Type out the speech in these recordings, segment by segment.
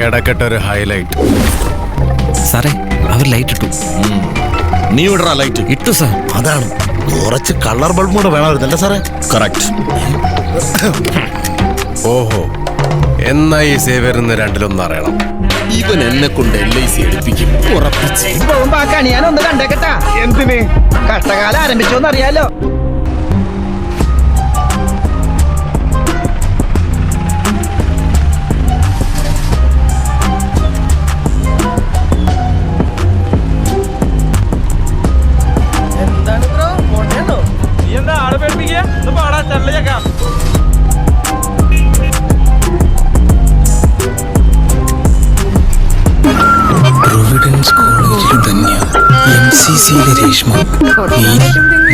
കിടക്കട്ടെ ഒരു ഹൈലൈറ്റ്. സാറേ അവർ ലൈറ്റ് ഇട്ടു. നീ വിടറാ ലൈറ്റ്. ഇട്ടു സാർ. അതാണ് കുറച്ച് കളർ ബൾബ് കൂടെ വേണമായിരുന്നല്ലേ സാറേ? കറക്റ്റ്. ഓഹോ, എന്നാ ഈ സേവ്യറിന്ന് രണ്ടിലൊന്നും അറിയണം. ഇവൻ എന്നെ കൊണ്ട് LIC എടുപ്പിക്കും ഉറപ്പിച്ച്. ഞാനൊന്ന് കണ്ടേക്കട്ടാ. എന്തിന്? കഷ്ടകാലം ആരംഭിച്ചോന്ന് അറിയാലോ. പ്രൊവിഡൻസ് കോളേജിൽ തന്നെ MCCയിലെ രേഷ്മ.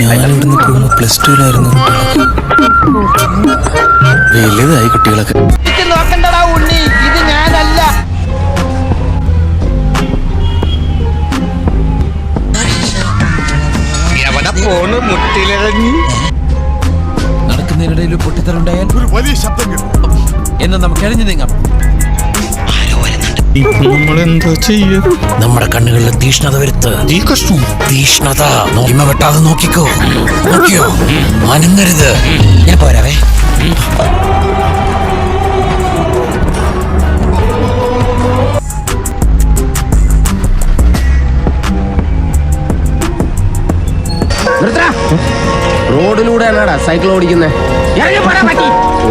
ഞാനിവിടുന്ന് പോകുമ്പോൾ +2-ലായിരുന്നു കുട്ടികളൊക്കെ. വലുതായി കുട്ടികളൊക്കെ. നോക്കണ്ടടാ ഉണ്ണി, ഇത് ഞാനല്ല. നടക്കുന്നതിനിടയിൽ പൊട്ടിത്തെറുണ്ടായാൽ ഒരു വലിയ ശബ്ദം എന്ന് നമുക്ക് എഴിഞ്ഞു നീങ്ങാം. നമ്മളെന്താ ചെയ്യ? നമ്മുടെ കണ്ണുകളിൽ തീഷ്ണത വരുത്ത്. തീഷ്ണത നോക്കിമ വെട്ടാതെ നോക്കിക്കോ. നോക്കിയോ? അനങ്ങരുത്. ഞാൻ പോരാവേ. റോഡിലൂടെയാണാടാ സൈക്കിൾ ഓടിക്കുന്നേ.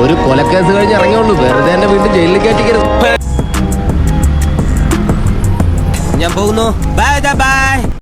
ഒരു കൊലക്കേസ് കഴിഞ്ഞ് ഇറങ്ങിയുള്ളൂ, വെറുതെ എന്നെ വീണ്ടും ജയിലിൽ കയറ്റിക്കരുത്. ഞാൻ പോകുന്നു. Bye bye.